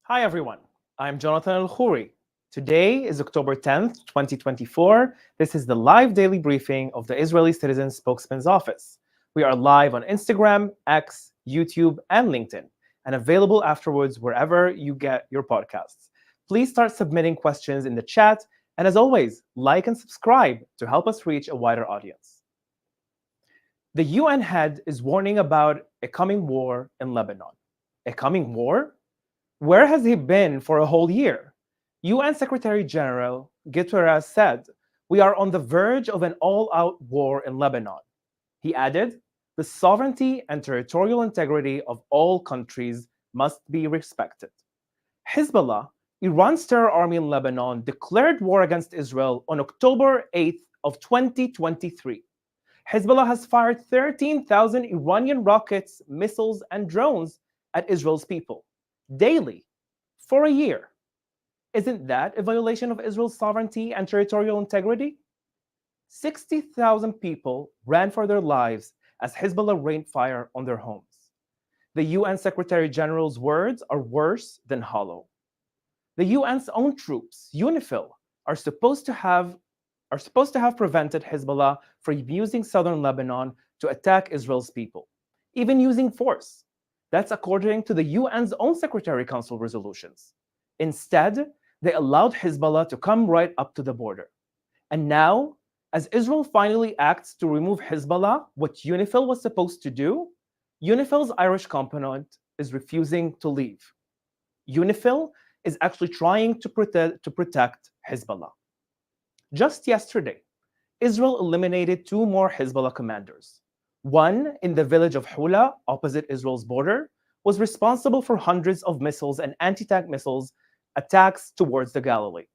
Hi everyone, I'm Jonathan Al-Khouri. Today is October 10th, 2024. This is the live daily briefing of the Israeli Citizen Spokesman's Office. We are live on Instagram, X, YouTube, and LinkedIn, and available afterwards wherever you get your podcasts. Please start submitting questions in the chat, and as always, like and subscribe to help us reach a wider audience. The UN head is warning about a coming war in Lebanon. A coming war? Where has he been for a whole year? UN Secretary General Guterres said, "We are on the verge of an all-out war in Lebanon." He added, "The sovereignty and territorial integrity of all countries must be respected." Hisbah, Iran's terror army in Lebanon, declared war against Israel on October 8th of 2023. Hezbollah has fired 13,000 Iranian rockets, missiles, and drones at Israel's people daily for a year. Isn't that a violation of Israel's sovereignty and territorial integrity? 60,000 people ran for their lives as Hezbollah rained fire on their homes. The UN Secretary General's words are worse than hollow. The UN's own troops, UNIFIL, are supposed to have prevented Hezbollah from using southern Lebanon to attack Israel's people, even using force. That's according to the UN's own Secretary Council resolutions. Instead, they allowed Hezbollah to come right up to the border. And now, as Israel finally acts to remove Hezbollah, what UNIFIL was supposed to do, UNIFIL's Irish component is refusing to leave. UNIFIL is actually trying to protect Hezbollah. Just yesterday, Israel eliminated 2 more Hezbollah commanders. One, in the village of Hula, opposite Israel's border, was responsible for hundreds of missiles and anti-tank missiles attacks towards the Galilee.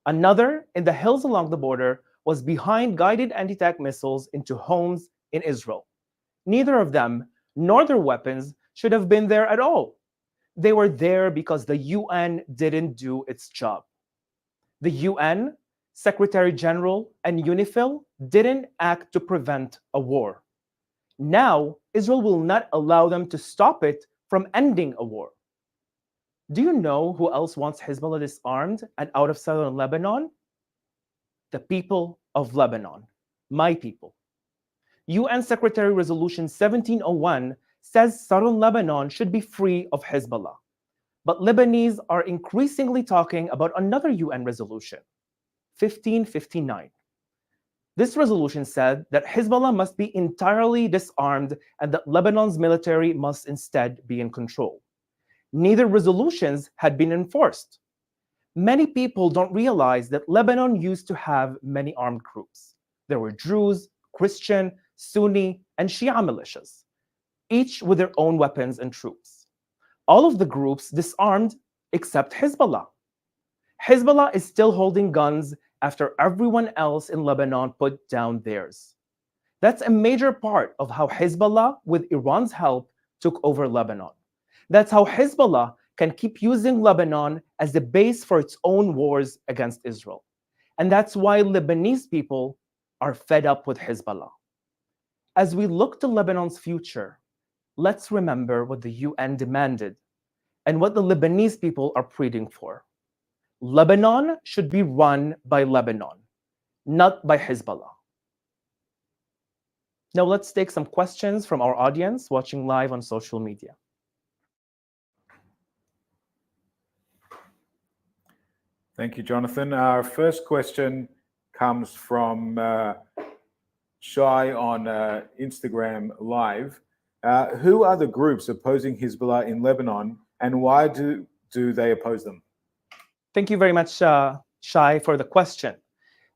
Another, in the hills along the border, was behind guided anti-tank missiles into homes in Israel. Neither of them, nor their weapons, should have been there at all. They were there because the UN didn't do its job. The UN, Secretary General, and UNIFIL didn't act to prevent a war. Now, Israel will not allow them to stop it from ending a war. Do you know who else wants Hezbollah disarmed and out of southern Lebanon? The people of Lebanon, my people. UN Secretary Resolution 1701 says southern Lebanon should be free of Hezbollah. But Lebanese are increasingly talking about another UN resolution, 1559. This resolution said that Hezbollah must be entirely disarmed and that Lebanon's military must instead be in control. Neither resolutions had been enforced. Many people don't realize that Lebanon used to have many armed groups. There were Druze, Christian, Sunni, and Shia militias, each with their own weapons and troops. All of the groups disarmed except Hezbollah. Hezbollah is still holding guns after everyone else in Lebanon put down theirs. That's a major part of how Hezbollah, with Iran's help, took over Lebanon. That's how Hezbollah can keep using Lebanon as the base for its own wars against Israel. And that's why Lebanese people are fed up with Hezbollah. As we look to Lebanon's future, let's remember what the UN demanded and what the Lebanese people are pleading for. Lebanon should be run by Lebanon, not by Hezbollah. Now let's take some questions from our audience watching live on social media. Thank you, Jonathan. Our first question comes from Shai on Instagram Live. Who are the groups opposing Hezbollah in Lebanon, and why do they oppose them? Thank you very much, Shai, for the question.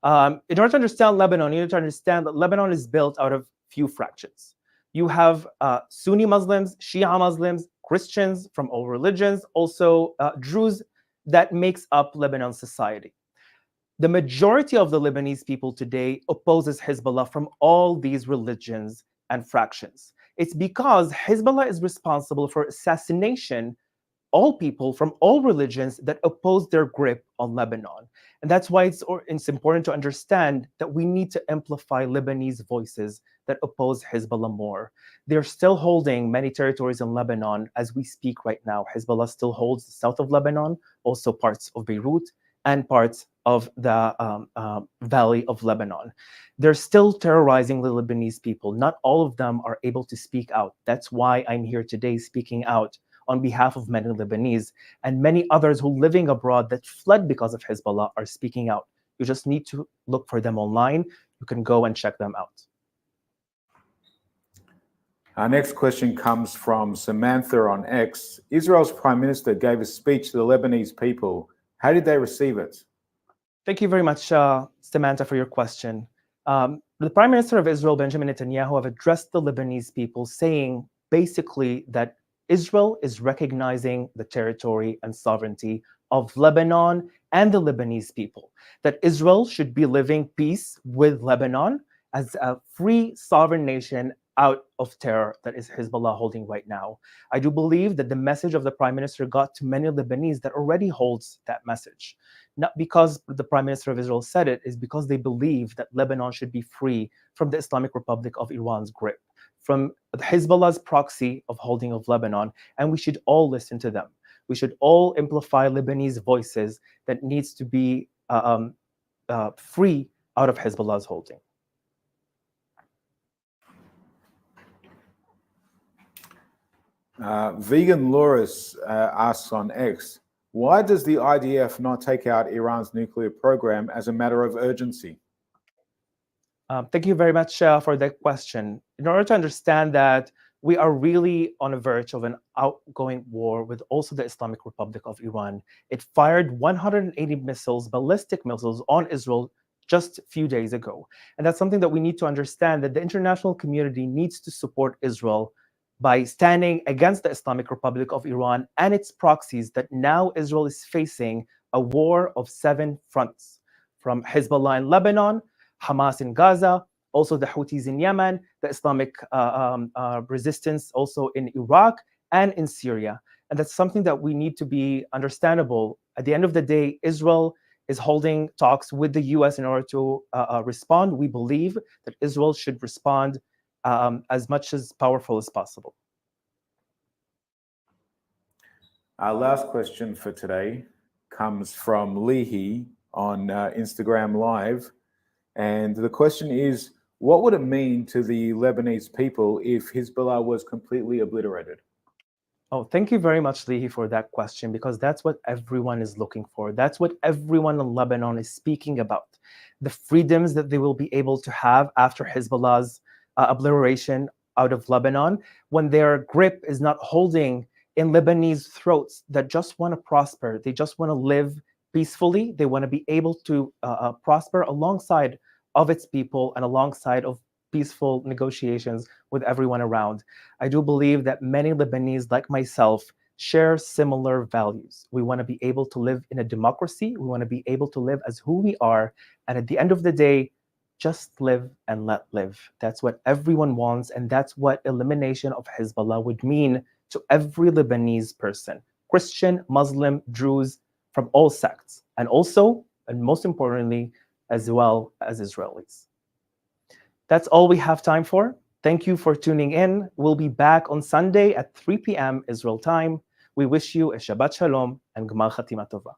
In order to understand Lebanon, you need to understand that Lebanon is built out of few fractions. You have Sunni Muslims, Shia Muslims, Christians from all religions, also Druze, that makes up Lebanon's society. The majority of the Lebanese people today opposes Hezbollah from all these religions and fractions. It's because Hezbollah is responsible for assassination all people from all religions that oppose their grip on Lebanon. And that's why it's important to understand that we need to amplify Lebanese voices that oppose Hezbollah more. They're still holding many territories in Lebanon as we speak right now. Hezbollah still holds the south of Lebanon, also parts of Beirut, and parts of the valley of Lebanon. They're still terrorizing the Lebanese people. Not all of them are able to speak out. That's why I'm here today speaking out on behalf of many Lebanese, and many others who are living abroad that fled because of Hezbollah are speaking out. You just need to look for them online. You can go and check them out. Our next question comes from Samantha on X. Israel's Prime Minister gave a speech to the Lebanese people. How did they receive it? Thank you very much, Samantha, for your question. The Prime Minister of Israel, Benjamin Netanyahu, have addressed the Lebanese people saying basically that Israel is recognizing the territory and sovereignty of Lebanon and the Lebanese people, that Israel should be living peace with Lebanon as a free sovereign nation out of terror that is Hezbollah holding right now. I do believe that the message of the Prime Minister got to many Lebanese that already holds that message. Not because the Prime Minister of Israel said it, is because they believe that Lebanon should be free from the Islamic Republic of Iran's grip, from Hezbollah's proxy of holding of Lebanon, and we should all listen to them. We should all amplify Lebanese voices that needs to be free out of Hezbollah's holding. Vegan Loris asks on X, why does the IDF not take out Iran's nuclear program as a matter of urgency? Thank you very much for that question. In order to understand that we are really on the verge of an outgoing war with also the Islamic Republic of Iran. It fired 180 missiles, ballistic missiles, on Israel just a few days ago. And that's something that we need to understand, that the international community needs to support Israel by standing against the Islamic Republic of Iran and its proxies, that now Israel is facing a war of 7 fronts, from Hezbollah in Lebanon, Hamas in Gaza, also the Houthis in Yemen, the Islamic resistance also in Iraq and in Syria. And that's something that we need to be understandable. At the end of the day, Israel is holding talks with the US in order to respond. We believe that Israel should respond as much as powerful as possible. Our last question for today comes from Leahy on Instagram Live. And the question is, what would it mean to the Lebanese people if Hezbollah was completely obliterated? Oh, thank you very much, Leahy, for that question, because that's what everyone is looking for. That's what everyone in Lebanon is speaking about. The freedoms that they will be able to have after Hezbollah's obliteration out of Lebanon, when their grip is not holding in Lebanese throats that just want to prosper. They just want to live peacefully. They want to be able to prosper alongside of its people and alongside of peaceful negotiations with everyone around. I do believe that many Lebanese, like myself, share similar values. We want to be able to live in a democracy. We want to be able to live as who we are. And at the end of the day, just live and let live. That's what everyone wants. And that's what elimination of Hezbollah would mean to every Lebanese person, Christian, Muslim, Druze, from all sects. And also, and most importantly, as well as Israelis. That's all we have time for. Thank you for tuning in. We'll be back on Sunday at 3 p.m. Israel time. We wish you a Shabbat Shalom and Gmar Chatima Tova.